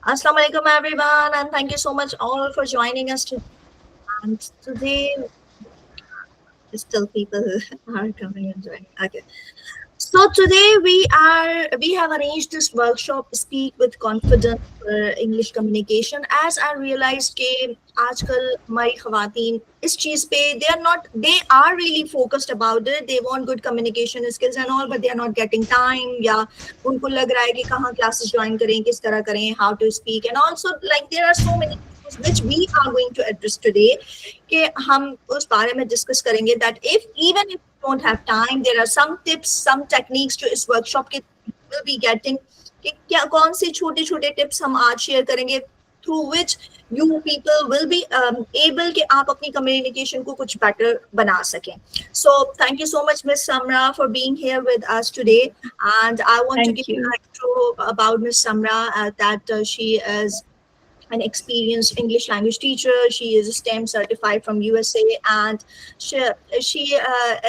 Assalamu alaikum everyone, and thank you so much all for joining us today. And today, still people are coming and joining. Okay. So today we have arranged this workshop Speak with Confidence for English Communication. As I realized कि आजकल हमारी खवातीन इस चीज पे they are really focused about it. They want good communication skills and all, but they are not getting time. या उनको लग रहा है कि कहाँ classes join करें, किस तरह करें, how to speak, and also like there are so many issues which we are going to address today. कि हम उस बारे में डिस्कस करेंगे that if even if you don't have time, there are some tips, some techniques जो इस workshop के will be getting कि क्या कौन से छोटे छोटे टिप्स हम आज शेयर करेंगे through which you people will be able कि आप अपनी communication को कुछ better बना सकें. So thank you so much Miss Samra for being here with us today, and I want to Thank give you you. an intro about Miss Samra, that she is an experienced English language teacher. She is STEM certified from USA, and she, she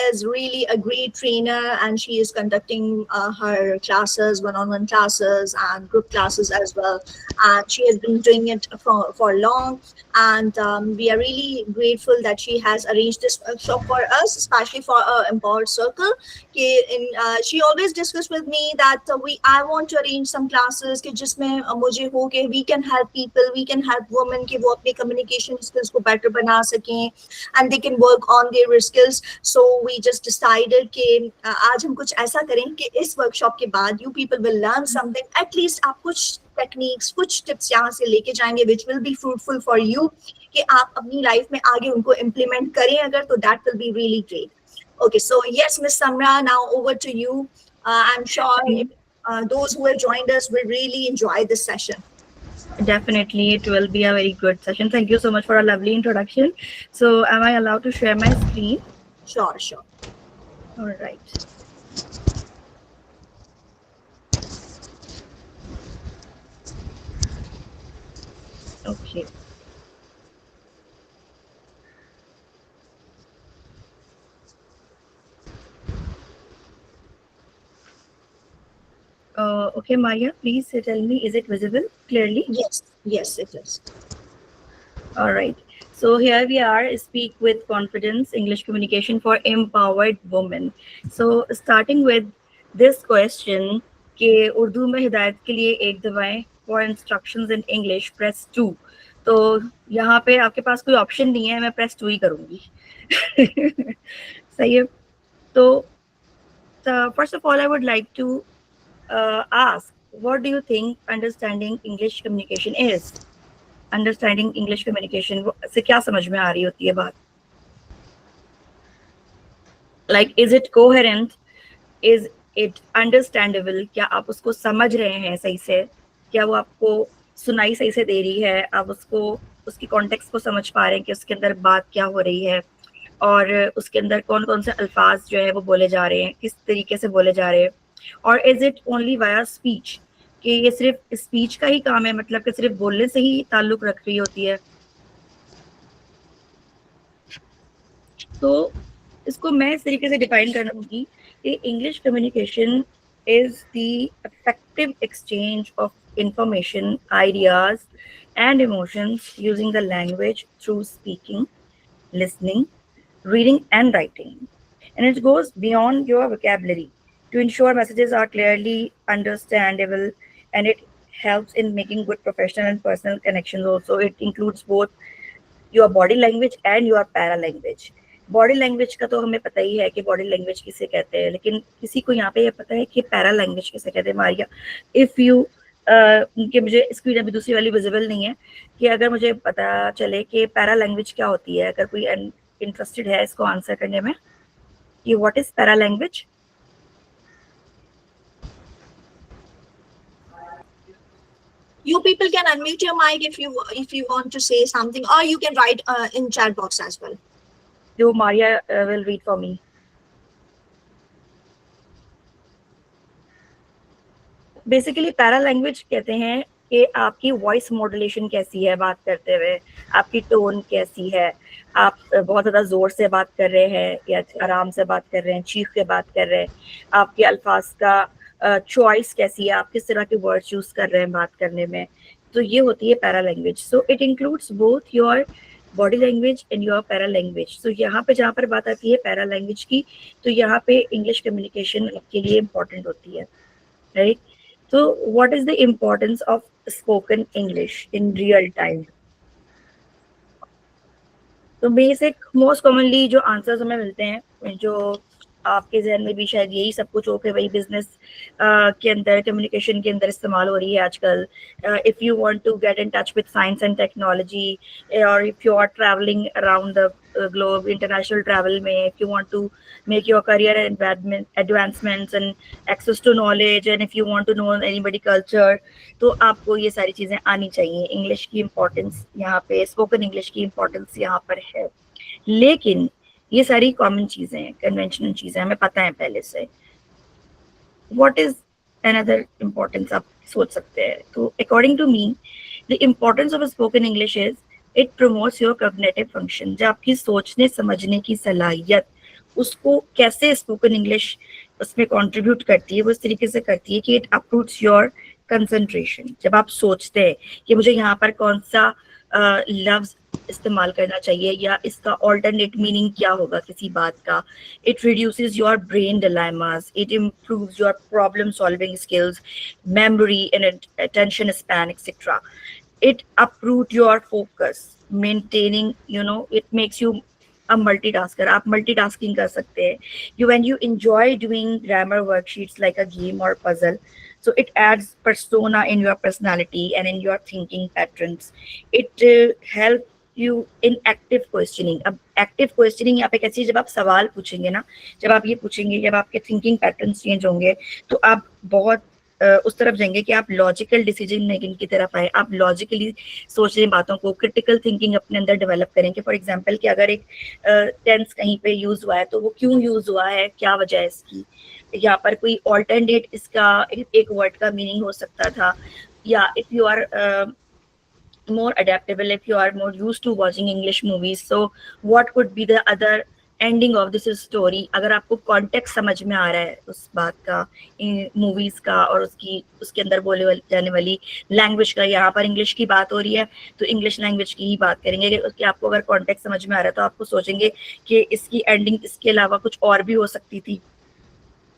is really a great trainer, and she is conducting her classes, one-on-one classes and group classes as well. And she has been doing it for long, and we are really grateful that she has arranged this workshop for us, especially for our Empowered Circle. She always discussed with me that we I want to arrange some classes कि जिसमें मुझे हो कि we can help people, we can help women कि वो अपने communication skills को better बना सकें, and they can work on their skills. So we just decided कि आज हम कुछ ऐसा करें कि इस workshop के बाद you people will learn something. At least आप कुछ टेक्निक्स कुछ टिप्स यहाँ से लेके जाएंगे which will be fruitful for you कि आप अपनी लाइफ में आगे उनको इम्प्लीमेंट करें अगर तो that will be really great. Okay, so yes, Miss Samra, now over to you. I'm sure those who have joined us will really enjoy this session. Definitely, it will be a very good session. Thank you so much for a lovely introduction. So, am I allowed to share my screen? Sure, sure. All right. Okay. Okay, Maya, please tell me, is it visible clearly? Yes, yes, it is. All right. So here we are, Speak with Confidence, English Communication for Empowered Women. So starting with this question, कि उर्दू में हिदायत के लिए एक दबाएं, for instructions in English press 2. तो यहाँ पे आपके पास कोई ऑप्शन नहीं है, मैं press 2 ही करूँगी. सही है. तो first of all, I would like to ask, what do you think understanding English communication is? Understanding English communication से क्या समझ में आ रही होती है बात? Like is it coherent, is it understandable, क्या आप उसको समझ रहे हैं सही से, क्या वो आपको सुनाई सही से दे रही है, आप उसको उसकी कॉन्टेक्स्ट को समझ पा रहे हैं कि उसके अंदर बात क्या हो रही है और उसके अंदर कौन कौन से अल्फाज जो है वो बोले जा रहे हैं, किस तरीके से बोले जा रहे हैं. और is it only via speech, कि ये सिर्फ स्पीच का ही काम है, मतलब कि सिर्फ बोलने से ही ताल्लुक रख रही होती है. तो इसको मैं इस तरीके से डिफाइन करूँगी कि English communication is the effective exchange of information, ideas, and emotions using the language through speaking, listening, reading, and writing. And it goes beyond your vocabulary to ensure messages are clearly understandable, and it helps in making good professional and personal connections also. It includes both your body language and your para language. Body language का तो हमें पता ही है कि body language किसे कहते हैं, लेकिन किसी को यहाँ पे ये पता है कि पैरा लैंग्वेज किसे कहते हैं. मारिया, इफ यू कि मुझे स्क्रीन अभी दूसरी वाली विजिबल नहीं है, कि अगर मुझे पता चले कि पैरा लैंग्वेज क्या होती है, अगर कोई इंटरेस्टेड है इसको आंसर करने में, कि what is para language. You people can unmute your mic if you want to say something, or you can write in chat box as well. जो Maria will read for me. Basically para language कहते हैं कि आपकी voice modulation कैसी है बात करते हुए, आपकी टोन कैसी है, आप बहुत ज़्यादा ज़ोर से बात कर रहे हैं या आराम से बात कर रहे हैं, चीख के बात कर रहे हैं, आपके अल्फाज का चॉइस कैसी है, आप किस तरह के वर्ड चूज़ कर रहे हैं बात करने में, तो ये होती है para language. So it includes both your body language and your para language. तो यहाँ पे जहाँ पर बात आती है पैरा लैंग्वेज की, तो यहाँ पे इंग्लिश कम्युनिकेशन आपके लिए इम्पोर्टेंट होती है, राइट? तो what is the importance of spoken English in real time? तो बेसिक मोस्ट कॉमनली जो आंसर्स हमें मिलते हैं, जो आपके जहन में भी शायद यही सब कुछ हो कि भाई बिजनेस के अंदर, कम्युनिकेशन के अंदर इस्तेमाल हो रही है आजकल. If you want to get in touch with science and technology, और if you are travelling around the globe, international travel में, if you want to make your career advancements and access to knowledge, and if you want to know anybody culture, तो आपको ये सारी चीज़ें आनी चाहिए. English की इम्पोर्टेंस यहाँ पे, स्पोकन इंग्लिश की इम्पोर्टेंस यहाँ पर है. लेकिन ये सारी कॉमन चीज़ें हैं, कन्वेंशनल चीज़ें हमें पता है पहले से. व्हाट इज अनदर इम्पोर्टेंस आप सोच सकते हैं? तो according to me, the importance of spoken English is it promotes your cognitive function. जो आपकी सोचने समझने की सलाहियत, उसको कैसे स्पोकन इंग्लिश उसमें कंट्रीब्यूट करती है, वो इस तरीके से करती है कि इट अप्रूव्स योर कंसंट्रेशन. जब आप सोचते हैं कि मुझे यहाँ पर कौन सा लफ्ज इस्तेमाल करना चाहिए या इसका ऑल्टरनेट मीनिंग क्या होगा किसी बात का, it reduces your brain dilemmas, it improves your problem solving skills, memory and attention span, etc. It uproot your focus, maintaining, it makes you a multitasker. आप multitasking कर सकते हैं. When you enjoy doing grammar worksheets like a game or puzzle, so it adds persona in your personality and in your thinking patterns. It helps you in active questioning. अब active questioning यहाँ पे कैसी, जब आप सवाल पूछेंगे ना, जब आप ये पूछेंगे, जब आपके थिंकिंग पैटर्न्स चेंज होंगे, तो आप बहुत उस तरफ जाएंगे कि आप लॉजिकल डिसीजन मेकिंग की तरफ आए. आप लॉजिकली सोच रहे बातों को, क्रिटिकल थिंकिंग अपने अंदर डेवलप करेंगे. फॉर एग्जांपल कि अगर एक टेंस कहीं पे यूज हुआ है, तो वो क्यों यूज हुआ है, क्या वजह है इसकी, यहाँ पर कोई ऑल्टरनेट इसका एक वर्ड का मीनिंग हो सकता था. या if you are more adaptable, if you are more used to watching English movies, so what could be the other ending of this story? अगर आपको कॉन्टेक्स्ट समझ में आ रहा है उस बात का, मूवीज का, और उसके अंदर बोले जाने वाली लैंग्वेज का, यहाँ पर इंग्लिश की बात हो रही है तो इंग्लिश लैंग्वेज की ही बात करेंगे कि आपको अगर कॉन्टेक्स्ट समझ में आ रहा है तो आपको सोचेंगे कि इसकी एंडिंग इसके अलावा कुछ और भी हो सकती थी,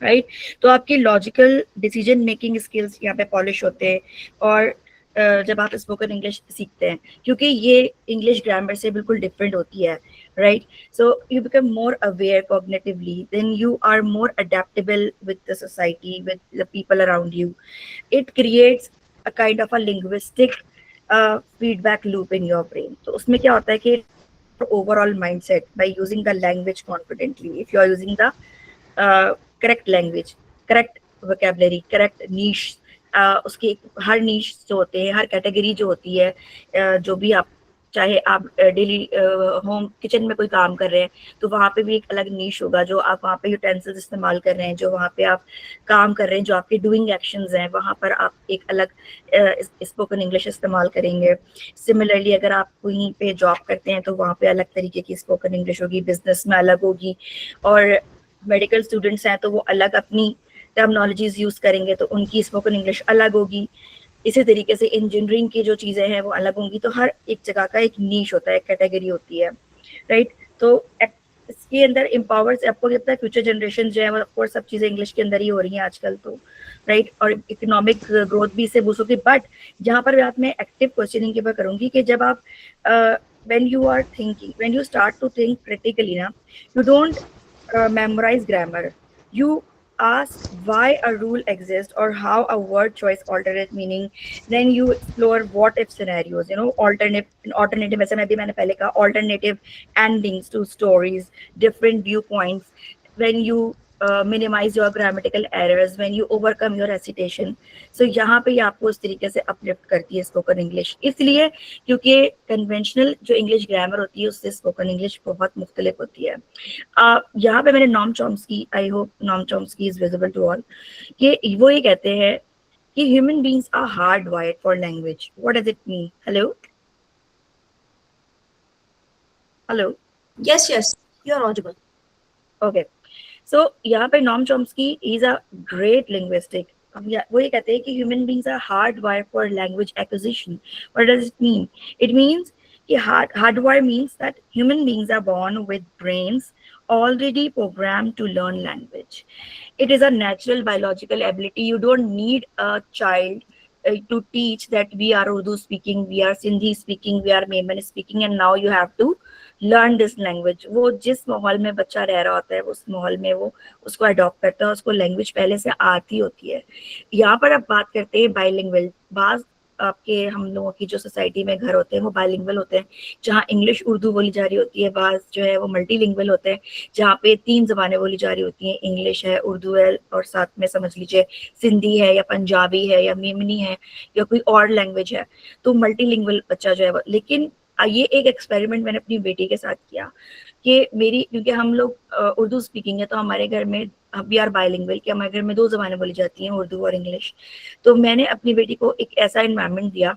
राइट? तो आपकी लॉजिकल डिसीजन मेकिंग स्किल्स यहाँ पे पॉलिश होते हैं. और जब आप स्पोकन इंग्लिश सीखते हैं, क्योंकि ये इंग्लिश ग्रामर से बिल्कुल डिफरेंट होती है, right? So you become more aware cognitively, then you are more adaptable with the society, with the people around you. It creates a kind of a linguistic feedback loop in your brain. तो उसमें क्या होता है कि overall mindset by using the language confidently, if you are using the correct language, correct vocabulary, correct niche, उसके हर नीश जो होते हैं, हर कैटेगरी जो होती है, जो भी आप, चाहे आप डेली होम किचन में कोई काम कर रहे हैं तो वहाँ पे भी एक अलग नीश होगा. जो आप वहाँ पे यूटेंसिल्स इस्तेमाल कर रहे हैं, जो वहाँ पे आप काम कर रहे हैं, जो आपके डूइंग एक्शंस हैं, वहाँ पर आप एक अलग स्पोकन इंग्लिश इस्तेमाल करेंगे. सिमिलरली अगर आप कहीं पे जॉब करते हैं तो वहाँ पे अलग तरीके की स्पोकन इंग्लिश होगी, बिजनेस में अलग होगी, और मेडिकल स्टूडेंट्स हैं तो वो अलग अपनी टर्मिनोलॉजीज यूज करेंगे, तो उनकी स्पोकन इंग्लिश अलग होगी. इसी तरीके से इंजीनियरिंग की जो चीजें हैं वो अलग होंगी. तो हर एक जगह का एक नीश होता है, एक कैटेगरी होती है, राइट? तो इसके अंदर एम्पावर्स, आपको लगता है फ्यूचर जनरेशन जो है वो ऑफकोर्स सब चीजें इंग्लिश के अंदर ही हो रही हैं आजकल, तो राइट, और इकोनॉमिक ग्रोथ भी इससे बूस्ट होगी. बट जहाँ पर बात मैं एक्टिव क्वेश्चनिंग की बात करूंगी कि जब आप when you are thinking, when you start to think critically, na, you don't memorize grammar. You ask why a rule exists or how a word choice alternate meaning. Then you explore what if scenarios, alternative, वैसे मैंने पहले कहा, alternative endings to stories, different viewpoints. When you minimize your grammatical errors, when you overcome your hesitation. So यहाँ पे आपको उस तरीके से अपलिफ्ट करती है स्पोकन इंग्लिश, इसलिए क्योंकि कन्वेंशनल जो इंग्लिश ग्रामर होती है उससे स्पोकन इंग्लिश बहुत मुख्तलिफ होती है. यहाँ पे मैंने Noam Chomsky, I hope Noam Chomsky is visible to all, कि वो ये कहते हैं कि human beings are hard wired for language. What does it mean? Hello hello, Yes, yes, you're audible. Okay. So यहाँ पे Noam Chomsky is a great linguistic वो ये कहते हैं कि human beings are hard wire for language acquisition. What does it mean? It means कि hardwire means that human beings are born with brains already programmed to learn language. It is a natural biological ability. You don't need a child to teach that we are Urdu speaking, we are Sindhi speaking, we are Memon speaking, and now you have to learn this language. वो जिस माहौल में बच्चा रह रहा होता है उस माहौल में वो उसको अडॉप्ट करता है, उसको लैंग्वेज पहले से आती होती है. यहाँ पर अब बात करते हैं बाइलिंगुअल. बाज आपके हम लोगों की जो सोसाइटी में घर होते हैं वो बाइलिंगुअल होते हैं, जहाँ इंग्लिश उर्दू बोली जा रही होती है. बाज जो है वो मल्टीलिंगुअल होते हैं, जहाँ पे 3 ज़बानें बोली जा रही होती हैं, इंग्लिश है, उर्दू है, और साथ में समझ लीजिए सिंधी है या पंजाबी है या मेमनी है या कोई और लैंग्वेज है. तो मल्टीलिंगुअल बच्चा जो है लेकिन ये एक एक्सपेरिमेंट मैंने अपनी बेटी के साथ किया कि क्योंकि हम लोग उर्दू स्पीकिंग है, तो हमारे घर में वी आर बाइलिंगुअल, कि हमारे घर में 2 ज़बानें बोली जाती हैं, उर्दू और इंग्लिश. तो मैंने अपनी बेटी को एक ऐसा एनवायरनमेंट दिया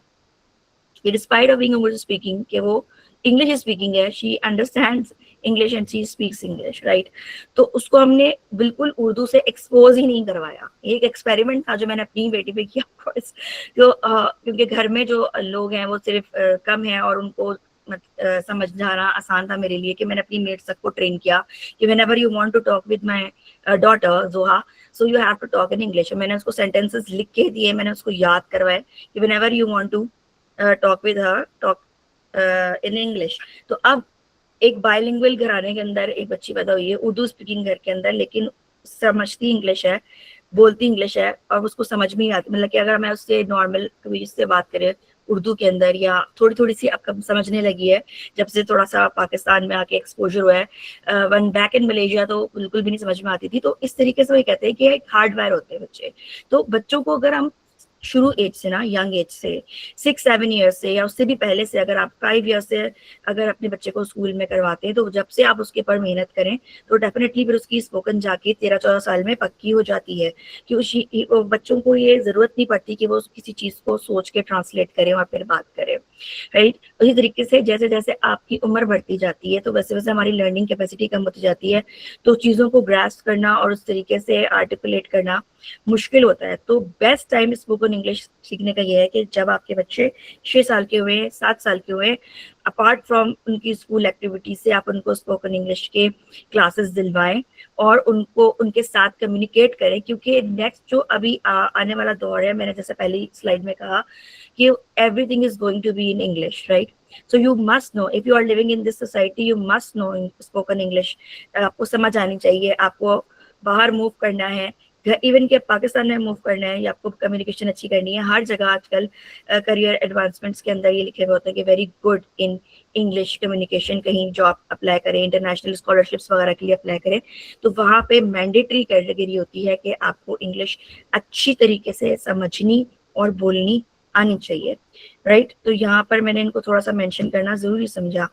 कि despite of being Urdu speaking, कि वो इंग्लिश स्पीकिंग है, she understands English and she speaks English, right. तो उसको हमने बिल्कुल उर्दू से एक्सपोज ही नहीं करवाया. एक एक्सपेरिमेंट था जो मैंने अपनी बेटी पे किया. तो क्योंकि घर में जो लोग हैं वो सिर्फ कम हैं और उनको समझाना आसान था मेरे लिए, कि मैंने अपनी मेट सबको ट्रेन किया कि whenever you want to talk with my daughter Zoha, so you have to talk in English. मैंने उसको सेंटेंसेस लिख के दिए, मैंने उसको याद करवाए कि whenever you want to talk with her, talk in English. तो अब एक बाइलिंगुअल घराने के अंदर एक बच्ची पैदा हुई है, उर्दू स्पीकिंग घर के अंदर, लेकिन समझती इंग्लिश है, बोलती इंग्लिश है, और उसको समझ में ही आती. मतलब कि अगर मैं उससे नॉर्मल कभी जिससे बात करें उर्दू के अंदर, या थोड़ी थोड़ी सी अब समझने लगी है जब से थोड़ा सा पाकिस्तान में आके एक्सपोजर हुआ है. वन बैक इन मलेशिया तो बिल्कुल भी नहीं समझ में आती थी. तो इस तरीके से वो कहते हैं कि एक हार्डवेयर होते हैं बच्चे. तो बच्चों को अगर हम शुरू एज से ना, यंग एज से 6-7 ईयर्स से या उससे भी पहले से, अगर आप 5 ईयर्स से अगर अपने बच्चे को स्कूल में करवाते हैं, तो जब से आप उसके ऊपर मेहनत करें तो डेफिनेटली फिर उसकी स्पोकन जाके 13-14 साल में पक्की हो जाती है. कि बच्चों को ये जरूरत नहीं पड़ती कि वो किसी चीज को सोच के ट्रांसलेट करें और फिर बात करें, राइट. उसी तरीके से जैसे जैसे आपकी उम्र बढ़ती जाती है तो वैसे वैसे हमारी लर्निंग कैपेसिटी कम होती जाती है, तो चीज़ों को ग्रास्प करना और उस तरीके से आर्टिकुलेट करना मुश्किल होता है. तो बेस्ट टाइम स्पोकन इंग्लिश सीखने का ये है कि जब आपके बच्चे 6 साल के हुए, 7 साल के हुए, अपार्ट फ्रॉम उनकी स्कूल एक्टिविटीज से आप उनको स्पोकन इंग्लिश के क्लासेस दिलवाएं और उनको उनके साथ कम्युनिकेट करें. क्योंकि नेक्स्ट जो अभी आने वाला दौर है, मैंने जैसे पहली स्लाइड में कहा कि everything is going to be in English, right. So you must know, if you are living in this society, you must know spoken English. आपको समझ आनी चाहिए, आपको बाहर मूव करना है, इवन के पाकिस्तान में मूव करना है, या आपको कम्युनिकेशन अच्छी करनी है. हर जगह आजकल करियर एडवांसमेंट्स के अंदर ये लिखे हुए होते हैं कि very good in English communication. कहीं जॉब अप्लाई करें, इंटरनेशनल स्कॉलरशिप्स वगैरह के लिए अप्लाई करें, तो वहाँ पे मैंडेटरी कैटेगरी होती है कि आपको इंग्लिश अच्छी तरीके से समझनी और बोलनी आनी चाहिए, राइट. तो यहाँ पर मैंने इनको थोड़ा सा मेंशन करना जरूरी समझा.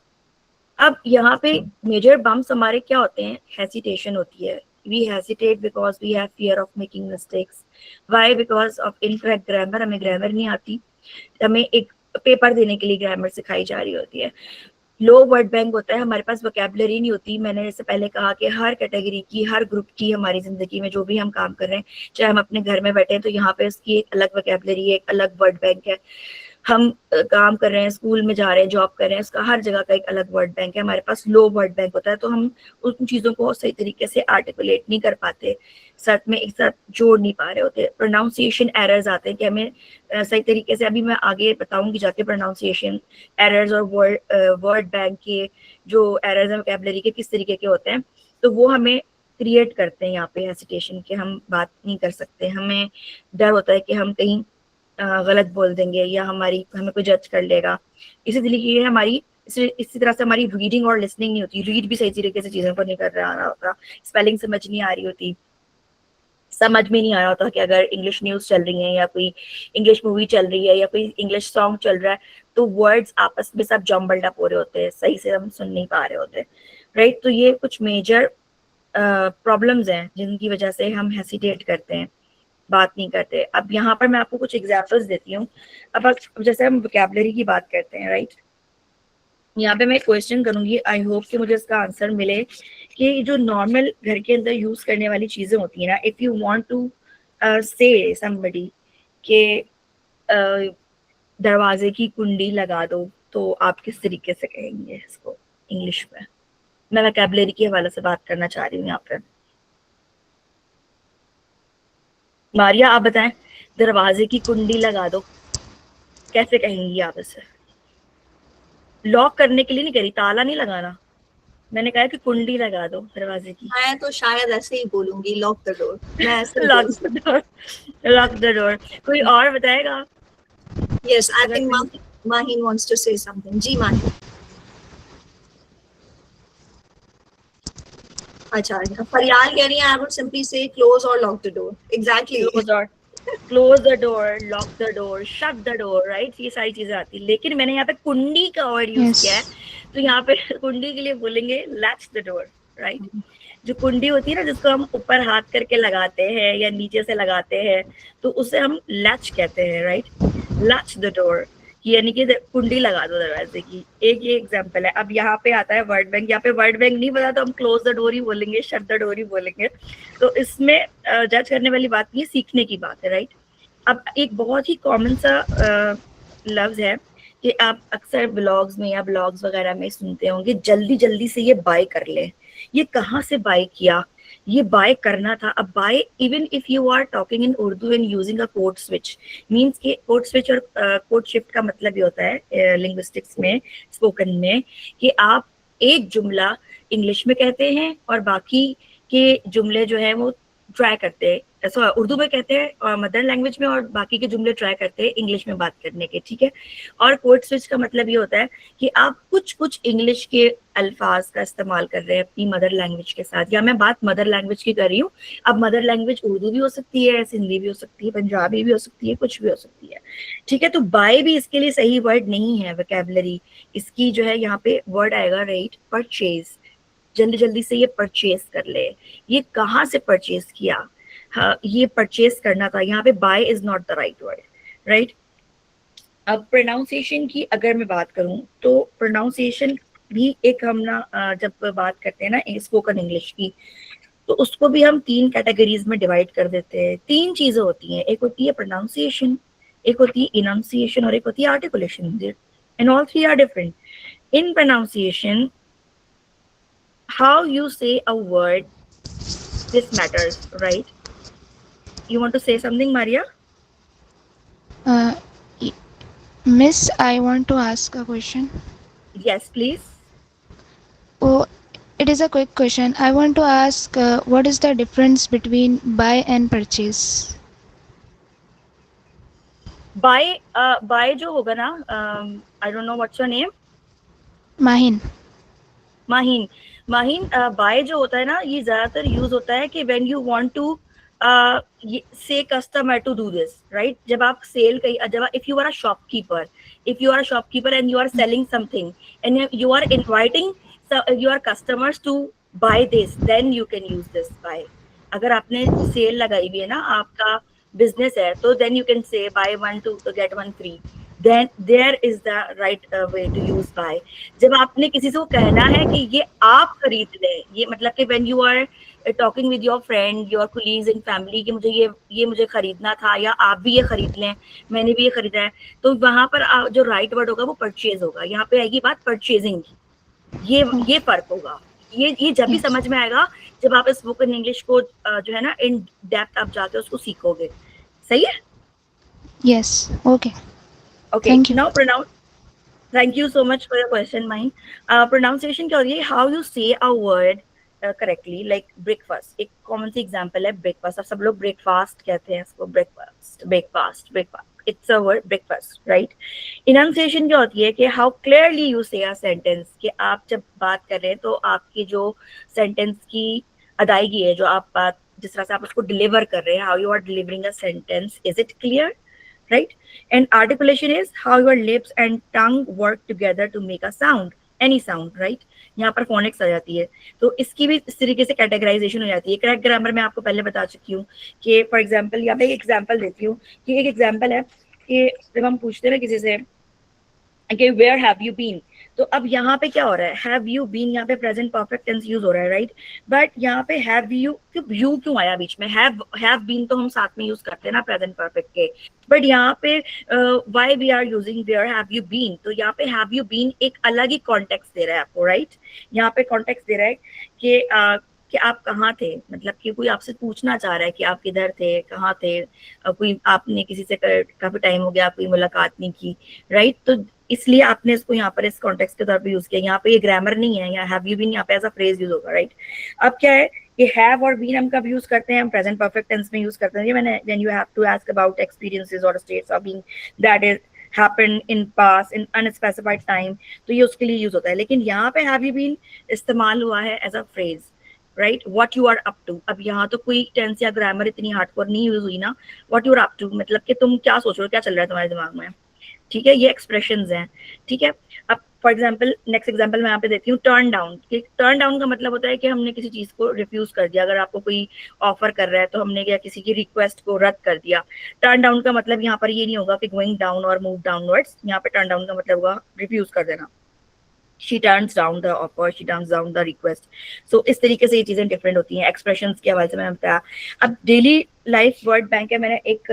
अब यहाँ पे मेजर बम्स हमारे क्या होते हैं? हेसिटेशन होती है. We hesitate because we have fear of making mistakes. Why? Because of incorrect grammar. हमें ग्रामर नहीं आती, हमें एक पेपर देने के लिए ग्रामर सिखाई जा रही होती है. लो वर्ड बैंक होता है, हमारे पास वोकैबुलरी नहीं होती. मैंने जैसे पहले कहा कि हर कैटेगरी की, हर ग्रुप की हमारी जिंदगी में जो भी हम काम कर रहे हैं, चाहे हम अपने घर में बैठे हैं तो यहाँ पे उसकी एक अलग वोकैबुलरी है, एक अलग वर्ड बैंक है. हम काम कर रहे हैं, स्कूल में जा रहे हैं, जॉब कर रहे हैं, उसका हर जगह का एक अलग वर्ड बैंक है. हमारे पास लो वर्ड बैंक होता है, तो हम उन चीज़ों को सही तरीके से आर्टिकुलेट नहीं कर पाते, साथ में एक साथ जोड़ नहीं पा रहे होते. प्रोनाउंसिएशन एरर्स आते हैं कि हमें सही तरीके से, अभी मैं आगे बताऊंगी जाके प्रोनाउंसिएशन एरर्स और वर्ड बैंक के जो एरर्स हैं वोकैबुलरी के किस तरीके के होते हैं, तो वो हमें क्रिएट करते हैं यहाँ पे हेसिटेशन के. हम बात नहीं कर सकते, हमें डर होता है कि हम कहीं गलत बोल देंगे या हमें कोई जज कर लेगा. इसी तरीके हमारी इसी तरह से हमारी रीडिंग और लिसनिंग नहीं होती. रीड भी सही तरीके से चीज़ों को नहीं कर रहा होता, स्पेलिंग समझ नहीं आ रही होती, समझ में नहीं आ रहा होता कि अगर इंग्लिश न्यूज़ चल रही है या कोई इंग्लिश मूवी चल रही है या कोई इंग्लिश सॉन्ग चल रहा है, तो वर्ड्स आपस में सब जम्बल्ड अप हो रहे होते हैं, सही से हम सुन नहीं पा रहे होते, राइट. तो ये कुछ मेजर प्रॉब्लम्स हैं जिनकी वजह से हम हेसिटेट करते हैं, बात नहीं करते. अब यहाँ पर मैं आपको कुछ एग्जाम्पल्स देती हूँ. अब जैसे हम वोकैबुलरी की बात करते हैं, राइट, यहाँ पे मैं क्वेश्चन करूंगी, आई होप कि मुझे इसका आंसर मिले कि जो नॉर्मल घर के अंदर यूज करने वाली चीजें होती है ना, if you want to say somebody कि दरवाजे की कुंडी लगा दो, तो आप किस तरीके से कहेंगे इसको इंग्लिश में? मैं वोकैबुलरी के हवाले से बात करना चाह रही हूँ यहाँ पे। मारिया आप बताएं, दरवाजे की कुंडी लगा दो कैसे कहेंगी आप इसे? लॉक करने के लिए नहीं कह रही, ताला नहीं लगाना, मैंने कहा कि कुंडी लगा दो दरवाजे की। मैं तो शायद ऐसे ही बोलूंगी, लॉक द डोर। मैं ऐसे ही lock the door, lock the door. कोई और बताएगा? Yes, I think Maheen wants to say something. जी माहीन। अच्छा, फरियाल कह रही है I would simply say close और lock the door. Exactly. Close the door, lock the door, shut the door, right? ये सारी चीजें आती है, लेकिन मैंने यहाँ पे कुंडी का वर्ड यूज किया है, तो यहाँ पे कुंडी के लिए बोलेंगे लैच द डोर, राइट? जो कुंडी होती है ना, जिसको हम ऊपर हाथ करके लगाते हैं या नीचे से लगाते हैं, तो उसे हम लैच कहते हैं, राइट? लैच द डोर, यानी कि कुंडी लगा दो दरवाजे की। एक ये एग्जांपल है। अब यहाँ पे आता है वर्ड बैंक। यहाँ पे वर्ड बैंक नहीं पता तो हम क्लोज द डोर ही बोलेंगे, शट द डोर ही बोलेंगे। तो इसमें जज करने वाली बात नहीं है, सीखने की बात है, राइट? अब एक बहुत ही कॉमन सा लफ्ज है कि आप अक्सर ब्लॉग्स में या ब्लॉग्स वगैरह में सुनते होंगे, जल्दी जल्दी से ये बाय कर ले। ये कहाँ से बाय किया? ये बाय करना था। अब buy, even if you are talking in Urdu and using a code switch, means कि कोड स्विच और कोड शिफ्ट का मतलब ये होता है लिंग्विस्टिक्स में, स्पोकन में, कि आप एक जुमला इंग्लिश में कहते हैं और बाकी के जुमले जो है वो ट्राई करते हैं, ऐसा उर्दू में कहते हैं मदर लैंग्वेज में, और बाकी के जुमले ट्राई करते हैं इंग्लिश में बात करने के, ठीक है? और कोड स्विच का मतलब ये होता है कि आप कुछ कुछ इंग्लिश के अल्फाज का इस्तेमाल कर रहे हैं अपनी मदर लैंग्वेज के साथ। या मैं बात मदर लैंग्वेज की कर रही हूँ, अब मदर लैंग्वेज उर्दू भी हो सकती है, सिंधी भी हो सकती है, पंजाबी भी हो सकती है, कुछ भी हो सकती है, ठीक है? तो बाय भी इसके लिए सही वर्ड नहीं है वोकैबुलरी। इसकी जो है यहाँ पे वर्ड आएगा, राइट? परचेज। जल्दी जल्दी से ये परचेज कर ले। ये कहाँ से परचेज किया? हाँ, ये परचेज करना था। यहाँ पे buy is not the right word, right? अब प्रोनाउंसिएशन की अगर मैं बात करूं, तो प्रोनाउंसिएशन भी एक हम ना जब बात करते हैं ना स्पोकन इंग्लिश की, तो उसको भी हम 3 कैटेगरीज में डिवाइड कर देते हैं। 3 चीजें होती हैं, एक होती है प्रोनाउंसिएशन, एक होती है इनंसिएशन और एक होती है articulation, and all 3 are different. In pronunciation, how you say a word, this matters, right? You want to say something, Maria? Miss, I want to ask a question. Yes, please. Oh, it is a quick question. I want to ask what is the difference between buy and purchase? Buy जो होगा ना, I don't know what's your name? Mahin. Mahin. Mahin, buy जो होता है ना, ये ज्यादातर use होता है कि when you want to say customer to do this, right? जब आप सेल जब if you are a shopkeeper, if you are a shopkeeper and you are selling something and you are inviting your customers to buy this, then you can use this buy. अगर आपने cell लगाई हुई है ना, आपका business है, तो then you can say buy 1 to get 1 free, then there is the right way to use buy। जब आपने किसी से कहना है कि ये आप खरीद लें, ये मतलब कि when you are talking with your friend, your colleagues in family, कि मुझे ये मुझे खरीदना था, या आप भी ये खरीद लें, मैंने भी ये खरीदा है, तो वहां पर जो राइट वर्ड होगा वो परचेज होगा। यहाँ पे आएगी बात परचेजिंग की। ये फर्क होगा। ये जब भी समझ में आएगा जब आप स्पोकन इंग्लिश को जो है ना इन डेप्थ आप जाके उसको सीखोगे। सही है? Yes. Okay. Okay, Thank you. now thank you so much for your question, Mahin. Pronunciation क्या होती है? How you say a word correctly, like breakfast. एक common सी example है breakfast। अब सब लोग breakfast कहते हैं इसको, breakfast. It's a word, breakfast, right? Enunciation क्या होती है कि how clearly you say a sentence, कि आप जब बात कर रहे हैं तो आपकी जो sentence की अदायगी है, जो आप बात जिस तरह से आप उसको deliver कर रहे हैं, how you are delivering a sentence, is it clear? Right? And articulation is how your lips and tongue work together to make a sound, any sound, right? यहाँ पर phonics आ जाती है, तो इसकी भी इस तरीके से कैटेगराइजेशन हो जाती है। करेक्ट ग्रामर मैं आपको पहले बता चुकी हूँ कि फॉर एग्जाम्पल, यहाँ पे एक एग्जाम्पल देती हूँ कि एक एग्जाम्पल है कि जब हम पूछते हैं किसी से कि वेयर हैव यू बीन, तो अब यहाँ पे क्या हो रहा है, हैव यू बीन, यहाँ पे प्रेजेंट परफेक्ट टेंस यूज हो रहा है, राइट। बट यहाँ पे हैव यू क्यों आया बीच में, हैव बीन तो हम साथ में यूज करते हैं ना प्रेजेंट परफेक्ट के, बट यहाँ पे why we are using where have you been, तो यहाँ पे हैव यू बीन एक अलग ही कॉन्टेक्स्ट दे रहा है आपको, राइट। यहाँ पे कॉन्टेक्स्ट दे रहा है कि आप कहाँ थे, मतलब कि कोई आपसे पूछना चाह रहा है कि आप किधर थे, कहाँ थे, कोई आपने किसी से काफी टाइम हो गया कोई मुलाकात नहीं की, राइट। तो इसलिए आपने इसको यहाँ पर इस कॉन्टेक्स्ट के तौर पे यूज किया। यहाँ पे ये ग्रामर नहीं है, यहाँ हैव यू बीन यहाँ पे एज अ फ्रेज यूज होगा, राइट। अब क्या है कि हैव और बीन हम कब यूज करते हैं, हम प्रेजेंट परफेक्ट टेंस में यूज करते हैं। ये मैंने when you have to ask about experiences और states of being that is happened in past in unspecified time, तो ये उसके लिए यूज होता है। लेकिन यहाँ पे हैव यू बीन इस्तेमाल हुआ है as a phrase, right, what you are up to. अब यहाँ तो कोई टेंस या ग्रामर इतनी हार्डकोर नहीं यूज हुई ना, what you are up to मतलब कि तुम क्या सोच रहे हो, क्या चल रहा है तुम्हारे दिमाग में, ठीक है, ये एक्सप्रेशंस हैं, ठीक है। अब फॉर एग्जांपल नेक्स्ट एग्जांपल मैं यहाँ पे देती हूँ, टर्न डाउन। टर्न डाउन का मतलब होता है कि हमने किसी चीज को रिफ्यूज कर दिया, अगर आपको कोई ऑफर कर रहा है तो हमने क्या किसी की रिक्वेस्ट को रद्द कर दिया। टर्न डाउन का मतलब यहाँ पर ये नहीं होगा कि गोइंग डाउन और मूव डाउनवर्ड्स, यहाँ पे टर्न डाउन का मतलब होगा रिफ्यूज कर देना। She turns down the offer, she turns down the request. So इस तरीके से ये चीजें डिफरेंट होती हैं एक्सप्रेशंस के हवाले से मैंने बताया। अब डेली लाइफ वर्ड बैंक है, मैंने एक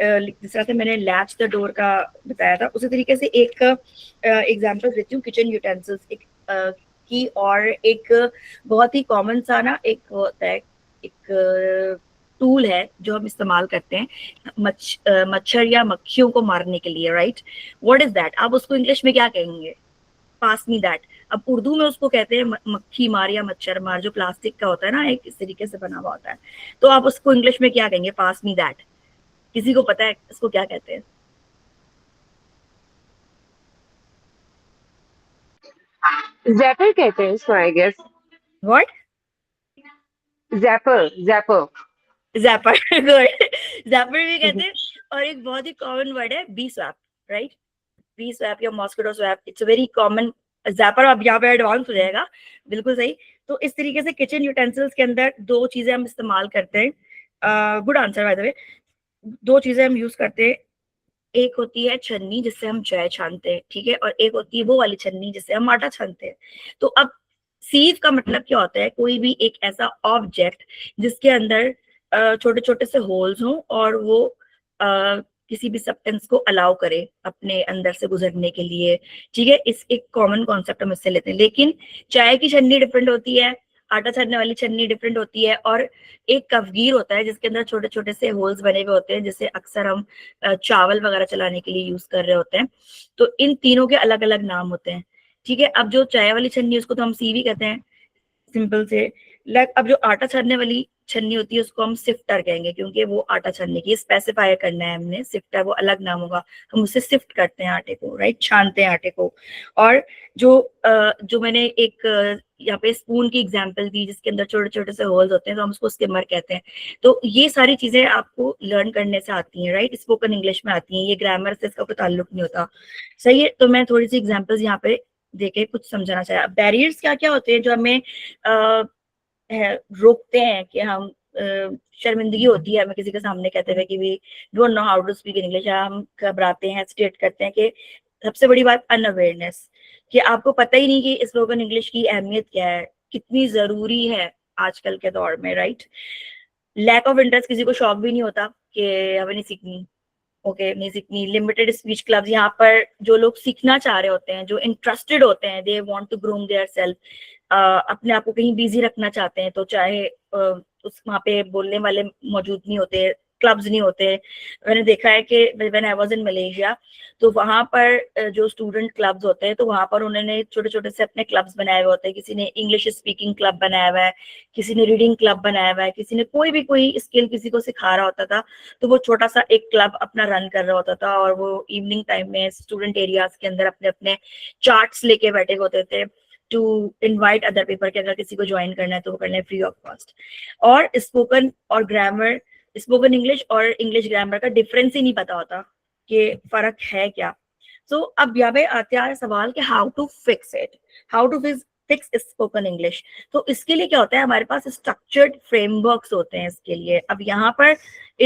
जिस तरह से मैंने लैच द डोर का बताया था, उसी तरीके से एक एग्जांपल देती हूँ किचन यूटेंसिल्स की, और एक बहुत ही कॉमन सा ना एक होता है, एक टूल है जो हम इस्तेमाल करते हैं मच्छर या मक्खियों को मारने के लिए, राइट। व्हाट इज दैट, आप उसको इंग्लिश में क्या कहेंगे, पास मी दैट। अब उर्दू में उसको कहते हैं मक्खी मार या मच्छर मार, जो प्लास्टिक का होता है ना, एक इस तरीके से बना हुआ होता है, तो आप उसको इंग्लिश में क्या कहेंगे, पास मी दैट। किसी को पता है इसको क्या कहते हैं? जैपर कहते हैं इसको, I guess. What? Zapper, zapper. Zapper, good, zapper भी कहते हैं। और एक बहुत ही कॉमन वर्ड है bee swap, right, bee swap या mosquito swap, it's very common. Zapper अब यहाँ पे एडवांस हो जाएगा, बिल्कुल सही। तो इस तरीके से किचन यूटेंसिल्स के अंदर दो चीजें हम इस्तेमाल करते हैं। Good answer by the way. दो चीजें हम यूज करते हैं, एक होती है छन्नी जिससे हम चाय छानते हैं, ठीक है, और एक होती है वो वाली छन्नी जिससे हम आटा छानते हैं। तो अब सीव का मतलब क्या होता है, कोई भी एक ऐसा ऑब्जेक्ट जिसके अंदर छोटे छोटे से होल्स हों और वो किसी भी सब्सटेंस को अलाउ करे अपने अंदर से गुजरने के लिए, ठीक है। इस एक कॉमन कॉन्सेप्ट हम इससे लेते हैं। लेकिन चाय की छन्नी डिफरेंट होती है, आटा छानने वाली छन्नी डिफरेंट होती है, और एक कफगीर होता है जिसके अंदर छोटे छोटे से होल्स बने हुए होते हैं, जिसे अक्सर हम चावल वगैरह चलाने के लिए यूज कर रहे होते हैं। तो इन तीनों के अलग अलग नाम होते हैं, ठीक है। अब जो चाय वाली छन्नी उसको तो हम सीवी कहते हैं सिंपल से। अब जो आटा छानने वाली छन्नी होती है उसको हम सिफ्टर कहेंगे, क्योंकि वो आटा छानने की स्पेसिफाई करना है हमने, सिफ्टर वो अलग नाम होगा, हम उससे सिफ्ट करते हैं आटे को, राइट, छानते हैं आटे को। और जो मैंने एक यहाँ पे स्पून की एग्जांपल दी जिसके अंदर छोटे छोटे से होल्स होते हैं, तो हम उसको स्किमर कहते हैं। तो ये सारी चीजें आपको लर्न करने से आती हैं, राइट, स्पोकन इंग्लिश में आती हैं, ये ग्रामर से इसका कोई ताल्लुक नहीं होता, सही है। तो मैं थोड़ी सी एग्जाम्पल्स यहाँ पे देके कुछ समझाना चाहा। बैरियर्स क्या क्या होते हैं जो हमें रोकते हैं कि हम शर्मिंदगी होती है हमें किसी के सामने कहते हुए कि we don't know how to speak in English, हम घबराते हैं, हेजिटेट करते हैं। कि सबसे बड़ी बात अनअवेयरनेस, कि आपको पता ही नहीं कि स्पोकन इंग्लिश की अहमियत क्या है, कितनी जरूरी है आजकल के दौर में, राइट। लैक ऑफ इंटरेस्ट, किसी को शौक भी नहीं होता कि हमें नहीं सीखनी, ओके, नहीं सीखनी। लिमिटेड स्पीच क्लब्स, यहाँ पर जो लोग सीखना चाह रहे होते हैं, जो इंटरेस्टेड होते हैं, they want to groom their self, अपने आप को कहीं बिजी रखना चाहते हैं, तो चाहे उस वहाँ पे बोलने वाले मौजूद नहीं होते, क्लब्स नहीं होते। मैंने देखा है कि when I was in Malaysia, तो वहाँ पर जो स्टूडेंट क्लब्स होते हैं, तो वहाँ पर उन्होंने छोटे छोटे से अपने क्लब्स बनाए हुए होते हैं। किसी ने इंग्लिश स्पीकिंग क्लब बनाया हुआ है, किसी ने रीडिंग क्लब बनाया हुआ है, किसी ने कोई स्किल किसी को सिखा रहा होता था, तो वो छोटा सा एक क्लब अपना रन कर रहा होता था, और वो इवनिंग टाइम में स्टूडेंट एरियाज के अंदर अपने अपने चार्ट्स लेके बैठे होते थे टू इनवाइट अदर पीपल कि अगर किसी को ज्वाइन करना है तो वो करना है फ्री ऑफ कॉस्ट। और स्पोकन और ग्रामर, स्पोकन इंग्लिश और इंग्लिश ग्रामर का डिफरेंस ही नहीं पता होता कि फर्क है क्या। तो अब यहाँ पे आता है सवाल कि how to fix it, how to fix spoken English. तो इसके लिए क्या होता है, हमारे पास स्ट्रक्चर्ड फ्रेमवर्क्स होते हैं इसके लिए। अब यहाँ पर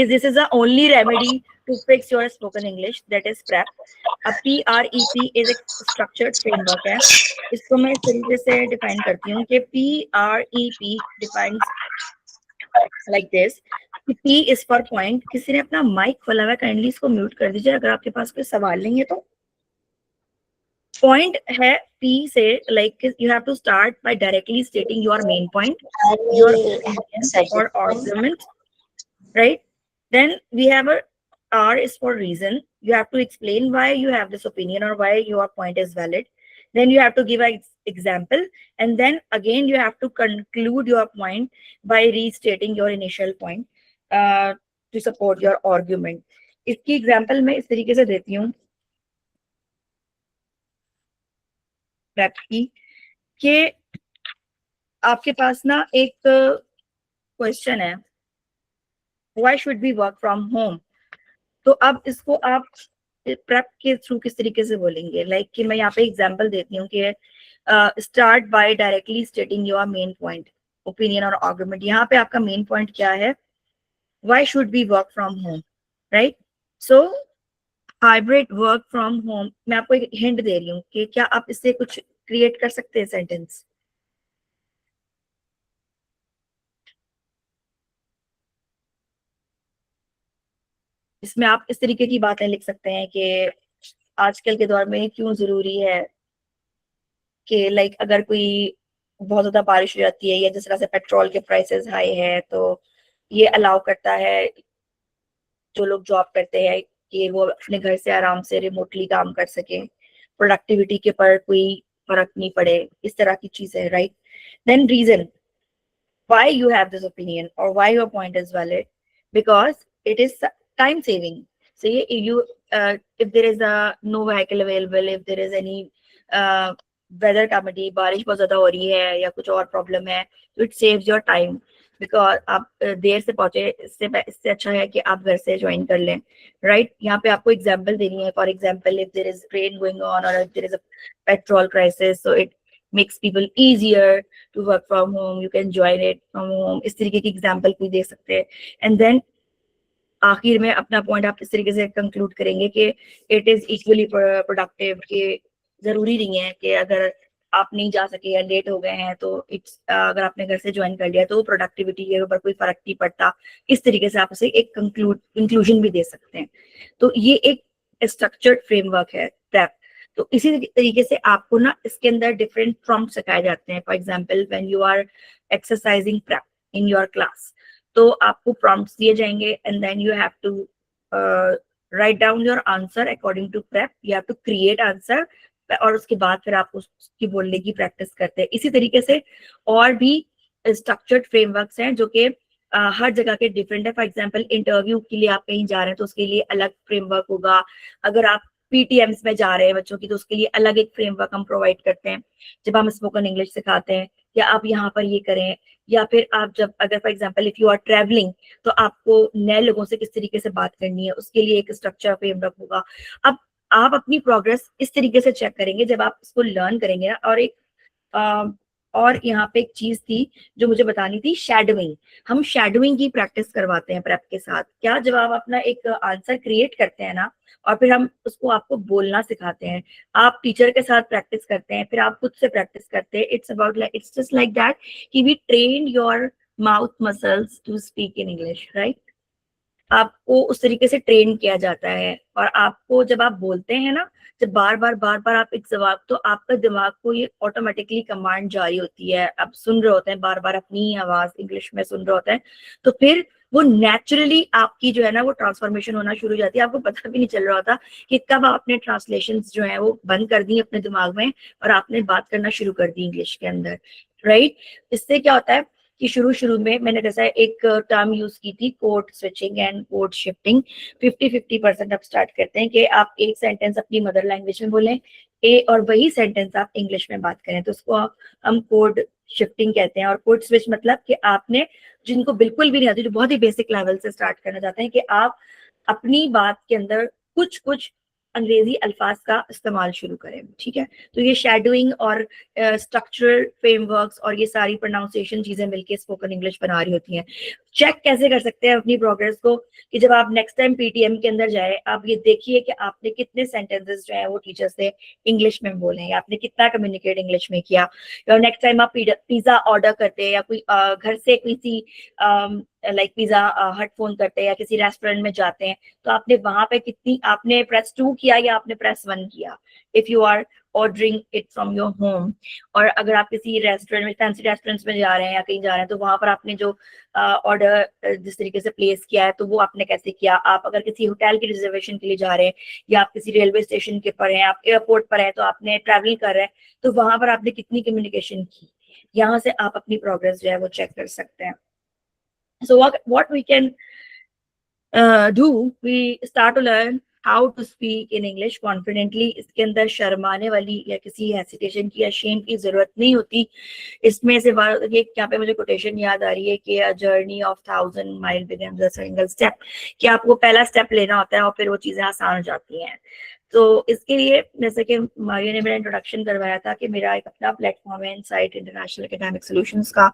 this is the only remedy to fix your spoken English, that is PrEP. अब PREP is a structured framework है. इसको मैं इस तरीके से define करती हूँ कि PREP defines like this. P is for point. किसी ने अपना माइक खोला हुआ है, काइंडली इसको म्यूट कर दीजिए अगर आपके पास कोई सवाल नहीं है तो. Point है P से, like you have to start by directly stating your main point, your opinion or argument, right? Then we have a R is for reason. You have to explain why you have this opinion or why your point is valid. Then you have to give an example, and then again you have to conclude your point by restating your initial point to support your argument. इसकी example मैं इस तरीके से देती हूँ PrEP की, कि आपके पास ना एक क्वेश्चन है, why should we work from home? तो अब इसको आप PrEP के थ्रू किस तरीके से बोलेंगे, लाइक कि मैं यहाँ पे एग्जांपल देती हूँ कि start by directly स्टेटिंग your main point, opinion और आर्गुमेंट. यहाँ पे आपका मेन पॉइंट क्या है, why should we work from home, right? So hybrid work from home, मैं आपको एक हिंट दे रही हूँ कि क्या आप इससे कुछ क्रिएट कर सकते हैं सेंटेंस. इसमें आप इस तरीके की बातें लिख सकते हैं कि आजकल के दौर में क्यों जरूरी है कि लाइक अगर कोई बहुत ज्यादा बारिश हो जाती है या जिस तरह से पेट्रोल के प्राइसेस हाई है, तो ये अलाउ करता है जो लोग जॉब करते हैं कि वो अपने घर से आराम से रिमोटली काम कर सके, प्रोडक्टिविटी के पर कोई फर्क नहीं पड़े, इस तरह की चीजें, right? Then reason why you have this opinion or why your point is valid, because it is time saving. So you if there is a no vehicle available, if there is any weather comedy, बारिश बहुत ज्यादा हो रही है या कुछ और problem है, तो it saves your time, because आप देर से पहुंचे, इससे अच्छा है कि आप घर से ज्वाइन कर लें, राइट? यहाँ पे आपको एग्जांपल देनी है. For example, if there is rain going on और if there is a petrol crisis, so it makes people easier to work from home, you can join it from home. इस तरीके की example कोई दे सकते हैं. And then आखिर में अपना पॉइंट आप इस तरीके से कंक्लूड करेंगे कि इट इज इक्वली प्रोडक्टिव, कि जरूरी नहीं है कि अगर आप नहीं जा सके या लेट हो गए हैं तो इट्स अगर आपने घर से ज्वाइन कर लिया तो प्रोडक्टिविटी के ऊपर कोई फर्क नहीं पड़ता. इस तरीके से आप उसे एक कंक्लूजन भी दे सकते हैं. तो ये एक स्ट्रक्चर्ड फ्रेमवर्क है PrEP. तो इसी तरीके से आपको ना इसके अंदर डिफरेंट प्रॉम्प्ट सिखाए जाते हैं. For example, when you are exercising PrEP in your class, तो आपको प्रॉम्प्ट्स दिए जाएंगे and then you have to write down your answer according to PrEP. You have to create answer और उसके बाद फिर आप उसकी बोलने की प्रैक्टिस करते हैं. इसी तरीके से और भी स्ट्रक्चर्ड फ्रेमवर्क्स हैं जो कि हर जगह के डिफरेंट है. फॉर एग्जांपल, इंटरव्यू के लिए आप कहीं जा रहे हैं तो उसके लिए अलग फ्रेमवर्क होगा. अगर आप PTMs में जा रहे हैं बच्चों की, तो उसके लिए अलग एक फ्रेमवर्क हम प्रोवाइड करते हैं जब हम स्पोकन इंग्लिश सिखाते हैं, या आप यहाँ पर ये करें, या फिर आप जब अगर for example if you are travelling, तो आपको नए लोगों से किस तरीके से बात करनी है, उसके लिए एक स्ट्रक्चर फ्रेमवर्क होगा. अब आप अपनी प्रोग्रेस इस तरीके से चेक करेंगे जब आप इसको लर्न करेंगे. और एक और यहाँ पे एक चीज थी जो मुझे बतानी थी, शैडोइंग. हम शैडोइंग की प्रैक्टिस करवाते हैं PrEP के साथ. क्या, जब आप अपना एक आंसर क्रिएट करते हैं ना, और फिर हम उसको आपको बोलना सिखाते हैं, आप टीचर के साथ प्रैक्टिस करते हैं, फिर आप खुद से प्रैक्टिस करते हैं. इट्स जस्ट लाइक दैट कि we train your mouth muscles to speak in English, right? आपको उस तरीके से ट्रेन किया जाता है. और आपको जब आप बोलते हैं ना, जब बार बार आप एक जवाब, तो आपका दिमाग को ये ऑटोमेटिकली कमांड जारी होती है. आप सुन रहे होते हैं बार बार अपनी आवाज इंग्लिश में सुन रहे होते हैं, तो फिर वो नेचुरली आपकी जो है ना वो ट्रांसफॉर्मेशन होना शुरू हो जाती है. आपको पता भी नहीं चल रहा होता कि कब आपने ट्रांसलेशंस जो है वो बंद कर दी अपने दिमाग में और आपने बात करना शुरू कर दी इंग्लिश के अंदर, राइट? इससे क्या होता है कि शुरू में मैंने जैसा एक टर्म यूज की थी, code switching and code shifting. 50-50% आप स्टार्ट करते हैं कि आप एक सेंटेंस अपनी मदर लैंग्वेज में बोलें और वही सेंटेंस आप इंग्लिश में बात करें, तो उसको हम कोड शिफ्टिंग कहते हैं. और कोड स्विच मतलब कि आपने, जिनको बिल्कुल भी नहीं आती, जो बहुत ही बेसिक लेवल से स्टार्ट करना चाहते हैं, कि आप अपनी बात के अंदर कुछ अंग्रेजी अल्फाज का इस्तेमाल शुरू करें, ठीक है? तो ये शैडोइंग और स्ट्रक्चरल फ्रेमवर्क्स और ये सारी प्रोनाउंसिएशन चीजें मिलके स्पोकन इंग्लिश बना रही होती हैं. चेक कैसे कर सकते हैं अपनी प्रोग्रेस को, कि जब आप नेक्स्ट टाइम पीटीएम के अंदर जाए, आप ये देखिए कि आपने कितने सेंटेंसेस जो है वो टीचर से इंग्लिश में बोले हैं, आपने कितना कम्युनिकेट इंग्लिश में किया। और नेक्स्ट टाइम आप पिज्जा ऑर्डर करते हैं या कोई घर से किसी लाइक पिज्जा हट फोन करते हैं या किसी रेस्टोरेंट में जाते हैं, तो आपने वहां पे कितनी, आपने प्रेस 2 किया या आपने प्रेस 1 किया, if you are ordering it from your home. और अगर आप किसी रेस्टोरेंट में, फैंसी रेस्टोरेंट्स में जा रहे हैं या कहीं जा रहे हैं, तो वहां पर आपने जो ऑर्डर जिस तरीके से प्लेस किया है, तो वो आपने कैसे किया। आप अगर किसी होटल की रिजर्वेशन के लिए जा रहे हैं या आप किसी रेलवे स्टेशन के पर हैं, आप एयरपोर्ट पर हैं, तो आपने ट्रैवल कर रहे हैं, तो वहां पर आपने कितनी कम्युनिकेशन की। यहाँ से आप अपनी प्रोग्रेस जो है वो चेक कर सकते हैं। So what we can do, we start to learn how to speak in English confidently. इसके अंदर शर्माने वाली या किसी हेसिटेशन की या शेम की जरूरत नहीं होती। इसमें से ये यहाँ पे मुझे कोटेशन याद आ रही है कि a journey of 1,000 miles begins with a single step, कि आपको पहला स्टेप लेना होता है और फिर वो चीजें आसान हो जाती हैं। तो इसके लिए जैसे कि मारिया ने मेरा इंट्रोडक्शन करवाया था कि मेरा एक अपना प्लेटफॉर्म है इनसाइट इंटरनेशनल एकेडमिक सॉल्यूशंस का,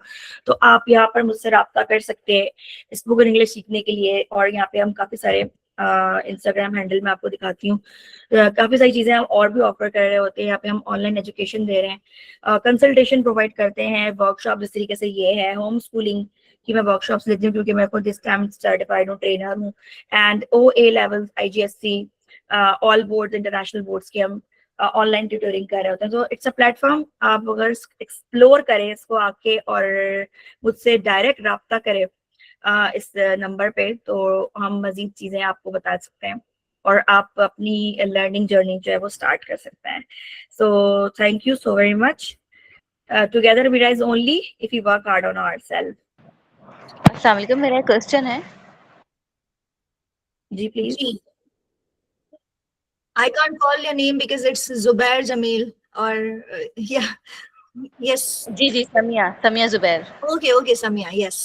तो आप यहाँ पर मुझसे रब्ता कर सकते हैं स्पोकन इंग्लिश सीखने के लिए। और यहाँ पे हम काफी सारे इंस्टाग्राम हैंडल में आपको दिखाती हूँ, काफी सारी चीजें हम और भी ऑफर कर रहे होते हैं। यहाँ पे हम ऑनलाइन एजुकेशन दे रहे हैं, कंसल्टेशन प्रोवाइड करते हैं, वर्कशॉप जिस तरीके से ये है, होम स्कूलिंग की मैं वर्कशॉप्स लेती हूँ क्योंकि मैं खुद इस टाइम सर्टिफाइड हूँ, ट्रेनर हूँ। And OA level IGSC all board international boards की हम ऑनलाइन ट्यूटरिंग कर रहे होते हैं। तो इट्स अ प्लेटफॉर्म, आप अगर एक्सप्लोर करें इसको आके और मुझसे डायरेक्ट रब्ता करें इस नंबर पे, तो हम मजीद चीजें आपको बता सकते हैं और आप अपनी लर्निंग जर्नी जो है वो स्टार्ट कर सकते हैं। So thank you so very much. Together we rise only if you work hard on ourself. अस्सलाम वालेकुम, मेरा एक क्वेश्चन है। जी प्लीज। जी, I can't call your name because it's Zubair Jamil or yeah, yes. जी Samia Zubair. Okay, Samia, yes.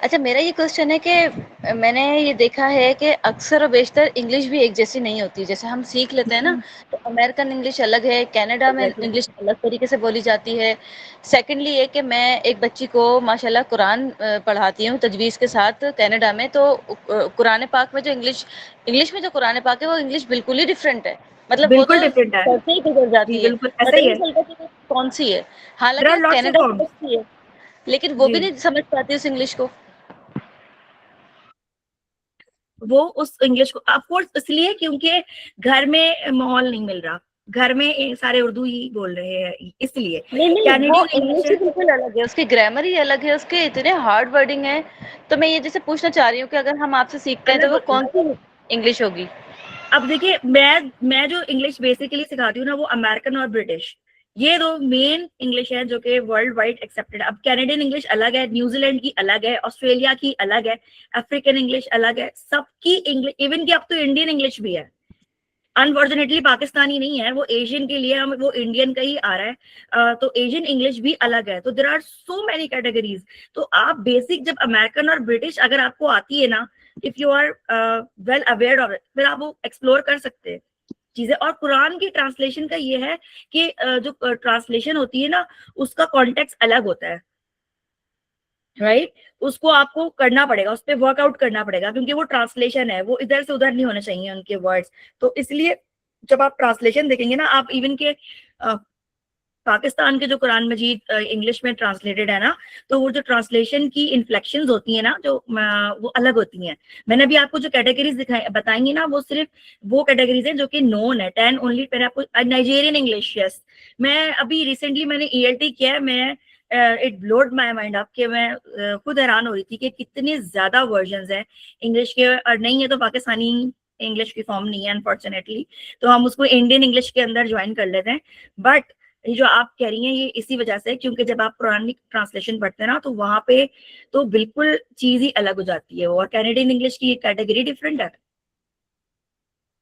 अच्छा, मेरा ये क्वेश्चन है कि मैंने ये देखा है कि अक्सर और बेशतर इंग्लिश भी एक जैसी नहीं होती। जैसे हम सीख लेते हैं ना, तो अमेरिकन इंग्लिश अलग है, कनाडा में इंग्लिश अलग तरीके से बोली जाती है। सेकेंडली ये कि मैं एक बच्ची को माशाल्लाह कुरान पढ़ाती हूँ तजवीज़ के साथ कनाडा में, तो कुरान पाक में जो इंग्लिश में जो कुरान पाक है वो इंग्लिश बिल्कुल ही डिफरेंट है। मतलब वो बिल्कुल तो डिफरेंट है, कैसे ही गुजर जाती है, बिल्कुल पता ऐसा ही ही नहीं है। चलता कि वो कौन सी है। There हालांकि are वो lots of कनाडा forms. की है, लेकिन वो भी जी, नहीं समझ पाती उस इंग्लिश को। वो उस इंग्लिश को ऑफ कोर्स इसलिए क्योंकि घर में माहौल नहीं मिल रहा, घर में सारे उर्दू ही बोल रहे हैं, इसलिए नहीं वो कैनेडियन इंग्लिश इंग्लिश ही है। बिल्कुल अलग है, उसकी ग्रामर ही अलग है, उसके इतने हार्ड वर्डिंग है। तो मैं ये जैसे पूछना चाह रही हूँ कि अगर हम आपसे सीखते हैं तो अलग वो होती कौन है। सी इंग्लिश होगी? अब देखिए, मैं जो इंग्लिश बेसिकली सिखाती हूँ ना, वो अमेरिकन और ब्रिटिश, ये दो मेन इंग्लिश है जो कि वर्ल्ड वाइड एक्सेप्टेड है। अब कैनेडियन इंग्लिश अलग है, न्यूजीलैंड की अलग है, ऑस्ट्रेलिया की अलग है, अफ्रीकन इंग्लिश अलग है, सबकी इंग्लिश, इवन की अब तो इंडियन इंग्लिश भी है। अनफॉर्चुनेटली पाकिस्तानी नहीं है वो, एशियन के लिए हम वो इंडियन का ही आ रहा है। तो एशियन इंग्लिश भी अलग है। तो there are so many categories. तो आप बेसिक जब अमेरिकन और ब्रिटिश अगर आपको आती है ना, if you are well aware of it, फिर आप वो एक्सप्लोर कर सकते हैं चीजें। और कुरान की ट्रांसलेशन का ये है कि जो ट्रांसलेशन होती है ना, उसका कॉन्टेक्स्ट अलग होता है, राइट उसको आपको करना पड़ेगा, उस पर वर्कआउट करना पड़ेगा, क्योंकि वो ट्रांसलेशन है, वो इधर से उधर नहीं होने चाहिए उनके वर्ड्स। तो इसलिए जब आप ट्रांसलेशन देखेंगे ना, आप इवन के पाकिस्तान के जो कुरान मजीद इंग्लिश में ट्रांसलेटेड है ना, तो वो जो ट्रांसलेशन की इन्फ्लेक्शंस होती है ना, जो वो अलग होती हैं। मैंने अभी आपको जो कैटेगरीज दिखाई बताएंगी ना, वो सिर्फ वो कैटेगरीज हैं जो कि नोन है, 10 ओनली। मैंने आपको नाइजेरियन इंग्लिश, यस, मैं अभी रिसेंटली मैंने ELT किया है, मैं इट ब्लोड माय माइंड अप कि मैं खुद हैरान हो रही थी कि कितने ज्यादा वर्जन्स हैं इंग्लिश के। और नहीं है तो पाकिस्तानी इंग्लिश की फॉर्म नहीं है अनफॉर्चुनेटली, तो हम उसको इंडियन इंग्लिश के अंदर ज्वाइन कर लेते हैं। बट ये जो आप कह रही हैं ये इसी वजह से, क्योंकि जब आप पुरानी ट्रांसलेशन पढ़ते हैं ना, तो वहां पे तो बिल्कुल चीज ही अलग हो जाती है। और कैनेडियन इंग्लिश की कैटेगरी डिफरेंट है।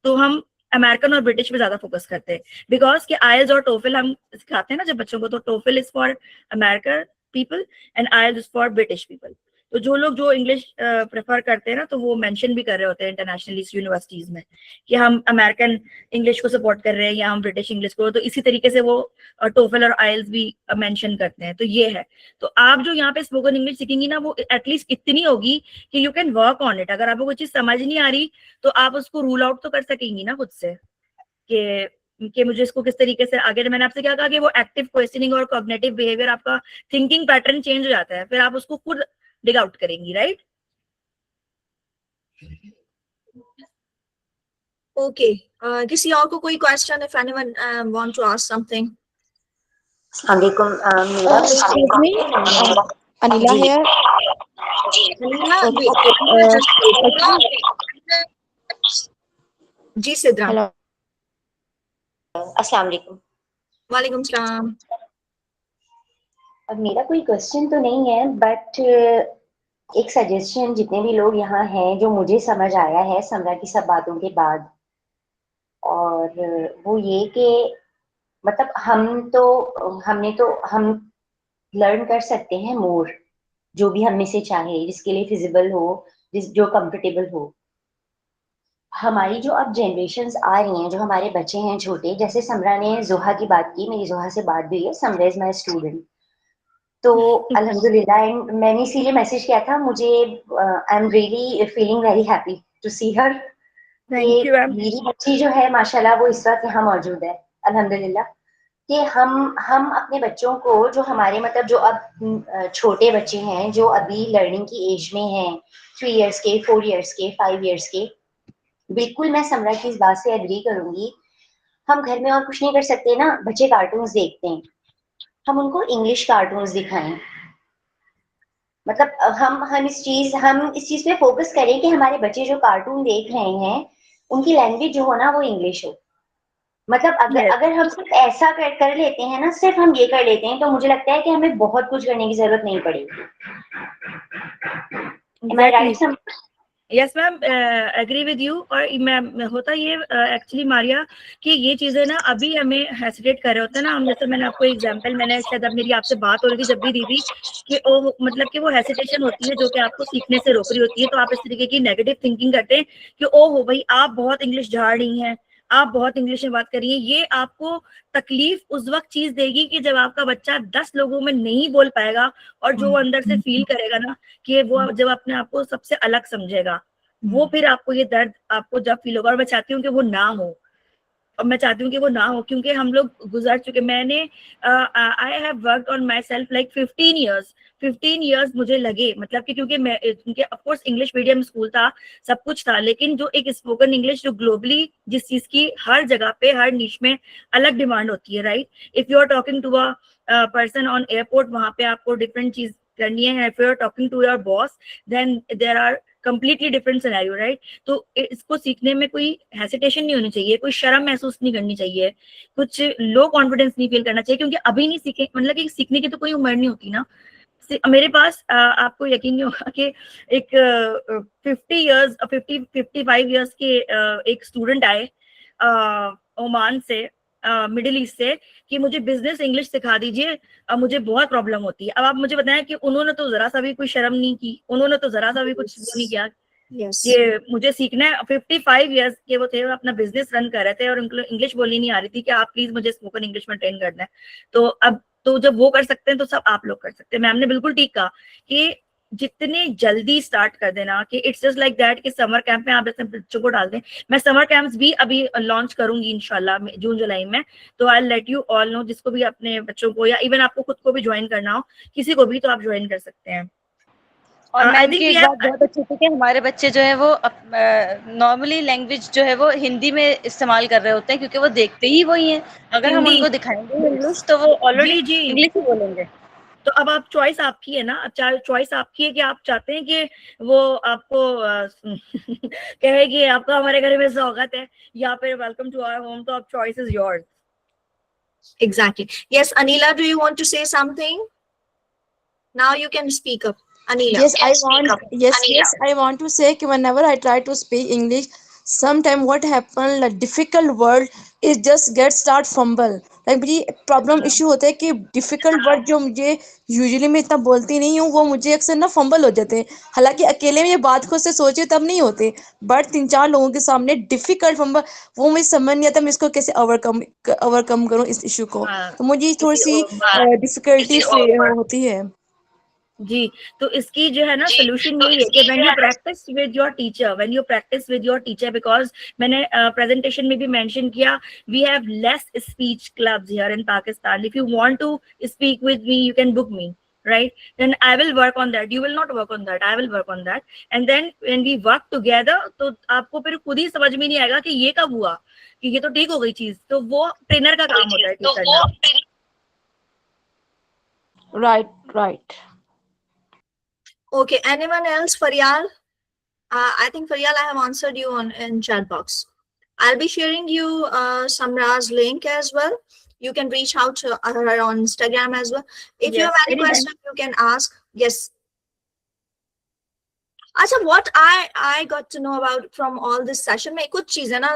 तो हम अमेरिकन और ब्रिटिश पे ज्यादा फोकस करते हैं, बिकॉज कि आयल्स और टोफिल हम सिखाते हैं ना जब बच्चों को, तो TOEFL is for American people and IELTS is for British people. तो जो लोग जो इंग्लिश प्रेफर करते हैं ना, तो वो मेंशन भी कर रहे होते हैं इंटरनेशनल यूनिवर्सिटीज में कि हम अमेरिकन इंग्लिश को सपोर्ट कर रहे हैं या हम ब्रिटिश इंग्लिश को। तो इसी तरीके से वो टोफल और आइल्स भी मेंशन करते हैं। तो ये है। तो आप जो यहाँ पे स्पोकन इंग्लिश सीखेंगी ना, वो एटलीस्ट इतनी होगी कि you can work on it. अगर आपको कोई चीज समझ नहीं आ रही तो आप उसको रूल आउट तो कर सकेंगी ना खुद से कि मुझे इसको किस तरीके से आगे। मैंने आपसे क्या कहा कि वो एक्टिव क्वेश्चनिंग और कॉग्निटिव बिहेवियर, आपका थिंकिंग पैटर्न चेंज हो जाता है, फिर आप उसको खुद डिग आउट करेंगी, राइट? ओके, किसी और को कोई question, if anyone want to ask something? वालेकुम, मेरा Excuse me, Anila here. Ji Sidra. Hello. अस्सलाम वालेकुम। वालेकुम सलाम। अब मेरा कोई क्वेश्चन तो नहीं है, बट एक सजेशन, जितने भी लोग यहाँ हैं, जो मुझे समझ आया है समरा की सब बातों के बाद, और वो ये कि मतलब हम लर्न कर सकते हैं मोर, जो भी हम में से चाहे, जिसके लिए फिजिबल हो, जो कंफर्टेबल हो। हमारी जो अब जनरेशन्स आ रही हैं, जो हमारे बच्चे हैं छोटे, जैसे समरा ने जोहा की बात की, मेरी जोहा से बात भी हुई है, समरा इज माई स्टूडेंट, तो अल्हम्दुलिल्लाह। एंड मैंने इसीलिए मैसेज किया था, मुझे I am really feeling very happy to see her. Thank you ma'am. मेरी बच्ची जो है माशाल्लाह, वो इस वक्त यहाँ मौजूद है, अल्हम्दुलिल्लाह। कि हम अपने बच्चों को, जो हमारे मतलब जो अब छोटे बच्चे हैं, जो अभी लर्निंग की एज में हैं, 3 इयर्स के, 4 इयर्स के, 5 इयर्स के, बिल्कुल मैं समरा की इस बात से एग्री करूंगी। हम घर में और कुछ नहीं कर सकते ना, बच्चे कार्टून्स देखते हैं, हम उनको इंग्लिश कार्टून्स दिखाएं। मतलब हम इस चीज पे फोकस करें कि हमारे बच्चे जो कार्टून देख रहे हैं, उनकी लैंग्वेज जो हो ना, वो इंग्लिश हो। मतलब अगर हम सिर्फ ऐसा कर लेते हैं ना, सिर्फ हम ये कर लेते हैं, तो मुझे लगता है कि हमें बहुत कुछ करने की जरूरत नहीं पड़ेगी। Am I right, Sam? Yes ma'am, agree with you. और मैम होता ये एक्चुअली मारिया कि ये चीजें ना अभी हमें हेसिटेट कर रहे होते हैं ना हम। जैसे मैंने आपको एग्जांपल, मैंने शायद अब मेरी आपसे बात हो रही थी जब भी दीदी, कि ओ मतलब कि वो हेसिटेशन होती है जो कि आपको सीखने से रोक रही होती है। तो आप इस तरीके की नेगेटिव थिंकिंग करते हैं कि ओ हो भाई आप बहुत इंग्लिश झाड़ रही हैं, आप बहुत इंग्लिश में बात कर रही हैं। ये आपको तकलीफ उस वक्त चीज देगी कि जब आपका बच्चा 10 लोगों में नहीं बोल पाएगा और जो अंदर से फील करेगा ना, कि वो जब अपने आप को सबसे अलग समझेगा, वो फिर आपको ये दर्द आपको जब फील होगा। और मैं चाहती हूँ कि वो ना हो, और मैं चाहती हूँ कि वो ना हो, क्योंकि हम लोग गुजर चुके। मैंने I have worked on my self like 15 years मुझे लगे, मतलब कि क्योंकि मैं उनके of course English medium school था, सब कुछ था, लेकिन जो एक स्पोकन इंग्लिश जो ग्लोबली जिस चीज की हर जगह पे हर निश में अलग डिमांड होती है, right? If you are talking to a person on airport, वहां पे आपको डिफरेंट चीज करनी है। If you are talking to your boss, then there are completely different scenario, right? तो इसको सीखने में कोई हेसिटेशन नहीं होनी चाहिए, कोई शर्म महसूस नहीं करनी चाहिए, कुछ लो कॉन्फिडेंस नहीं फील करना चाहिए, क्योंकि अभी नहीं सीखे, मतलब कि सीखने की तो कोई उम्र नहीं होती ना। मेरे पास आपको यकीन नहीं होगा कि एक 55 ईयर्स के एक स्टूडेंट आए ओमान से, मिडिल ईस्ट से, कि मुझे बिजनेस इंग्लिश सिखा दीजिए, मुझे बहुत प्रॉब्लम होती है। अब आप मुझे बताएं कि उन्होंने तो जरा सा भी कोई शर्म नहीं की, उन्होंने तो जरा सा भी कुछ नहीं किया। ये मुझे सीखना है। 55 ईयर्स के वो थे और अपना बिजनेस रन कर रहे थे और उनको इंग्लिश बोलनी नहीं आ रही थी कि आप प्लीज मुझे स्पोकन इंग्लिश में ट्रेन करना है। तो अब तो जब वो कर सकते हैं तो सब आप लोग कर सकते हैं। मैम ने बिल्कुल ठीक कहा कि जितने जल्दी स्टार्ट कर देना, कि इट्स जस्ट लाइक दैट कि समर कैंप में आप जैसे बच्चों को डाल दें। मैं समर कैंप्स भी अभी लॉन्च करूंगी इंशाल्लाह जून जुलाई में, तो I let you all know, जिसको भी अपने बच्चों को या इवन आपको खुद को भी ज्वाइन करना हो, किसी को भी, तो आप ज्वाइन कर सकते हैं। और मैम की एक बात बहुत अच्छी थी कि हमारे बच्चे जो है वो नॉर्मली लैंग्वेज जो है वो हिंदी में इस्तेमाल कर रहे होते हैं, क्योंकि वो देखते ही वही हैं। अगर हम उनको दिखाएंगे इंग्लिश तो वो ऑलरेडी इंग्लिश ही बोलेंगे। तो अब आप चॉइस आपकी है ना, चॉइस आपकी है कि आप चाहते हैं कि वो आपको कहे कि आपका हमारे घर में स्वागत है या फिर वेलकम टू आवर होम, तो अब choice is yours. Exactly. Yes, Anila, do you want to say something? Now you can speak up. Anila. Yes, I want to say that whenever I try to speak English, sometime what happen, like difficult word is just get start fumble. like मुझे problem issue होता है कि difficult word जो मुझे usually मैं इतना बोलती नहीं हूँ वो मुझे अक्सर ना फंबल हो जाते हैं, हालांकि अकेले में ये बात खुद से सोचे तब नहीं होते, बट 3-4 लोगों के सामने डिफिकल्ट फंबल वो मुझे समझ नहीं आता मैं इसको कैसे ओवरकम करूँ इस इशू को। हाँ, तो मुझे थोड़ी किसी सी डिफिकल्टी होती है। जी, तो इसकी जो है ना सोल्यूशन यही है कि when you practice with your teacher, when you practice with your teacher, because मैंने प्रेजेंटेशन में भी मेंशन किया, we have less speech clubs here in Pakistan. If you want to speak with me, you can book me, right? Then I will work on that. You will not work on that. I will work on that. And then when we work together, तो आपको फिर खुद ही समझ में नहीं आएगा कि ये कब हुआ, कि ये तो ठीक हो गई चीज. तो वो ट्रेनर का काम होता है ठीक करना. Right Okay, anyone else? Faryal? I think Faryal, I have answered you in chat box. I'll be sharing you Samra's link as well. You can reach out to her on Instagram as well. If you Yes, have any anytime. question, you can ask. Yes. अच्छा, what I got to know about from all this session, मैं कुछ चीजें ना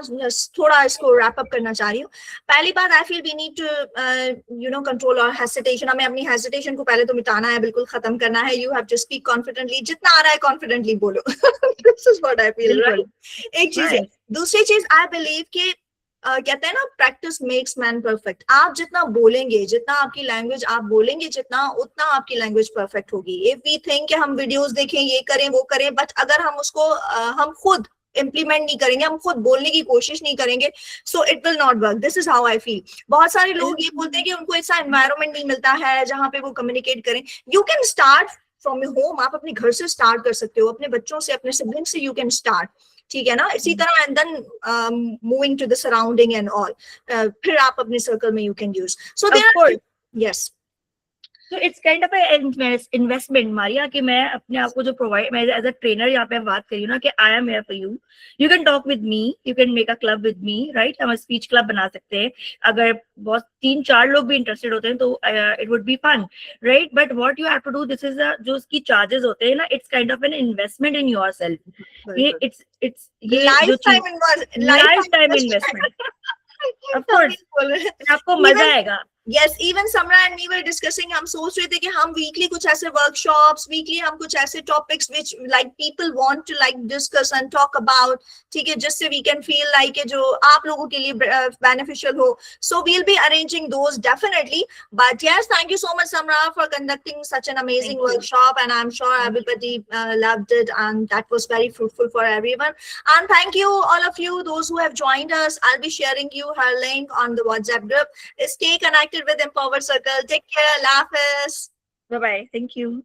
थोड़ा इसको wrap up करना चाह रही हूँ. पहली बात, I feel we need to control our hesitation. हमें अपनी hesitation को पहले तो मिटाना है, बिल्कुल खत्म करना है. You have to speak confidently. जितना आ रहा है confidently बोलो. This is what I feel, right? एक चीज है. दूसरी चीज, I believe कि कहते हैं ना, प्रैक्टिस मेक्स मैन परफेक्ट. आप जितना बोलेंगे, जितना आपकी लैंग्वेज आप बोलेंगे, जितना उतना आपकी लैंग्वेज परफेक्ट होगी. इफ वी थिंक कि हम वीडियोस देखें, ये करें वो करें, बट अगर हम उसको हम खुद इम्प्लीमेंट नहीं करेंगे, हम खुद बोलने की कोशिश नहीं करेंगे, so it will not work. This is how I feel. बहुत सारे लोग ये बोलते हैं कि उनको ऐसा एनवायरमेंट नहीं मिलता है जहां पे वो कम्युनिकेट करें. You can start from your home. आप अपने घर से स्टार्ट कर सकते हो, अपने बच्चों से, अपने सिबलिंग से. यू कैन स्टार्ट, ठीक है ना. इसी तरह and then moving to the surrounding and all, फिर आप अपने सर्कल में you can use. So there, yes. So it's kind of an investment, Maria, कि मैं अपने आप को जो provide, मैं as a trainer यहाँ पे बात करी हूँ ना कि I am here for you. You can talk with me, you can make a club with me, right? हम speech club बना सकते हैं. अगर बहुत 3-4 लोग भी interested होते हैं तो it would be fun, right? But what you have to do, this is जो उसकी charges होते हैं ना, it's kind of an investment in yourself. ये it's ये lifetime investment. Of course, आपको मजा आएगा. Yes, even Samra and me were discussing. हम सोच रहे थे कि हम weekly कुछ ऐसे workshops, weekly हम कुछ ऐसे topics which like people want to like discuss and talk about, ठीक है, जिससे we can feel like जो आप लोगों के लिए beneficial हो. So we'll be arranging those definitely. But yes, thank you so much, Samra, for conducting such an amazing workshop, and I'm sure everybody loved it, and that was very fruitful for everyone. And thank you all of you, those who have joined us. I'll be sharing you her link on the WhatsApp group. Stay connected with Empower Circle. Take care. Allah Hafiz. Bye bye. Thank you.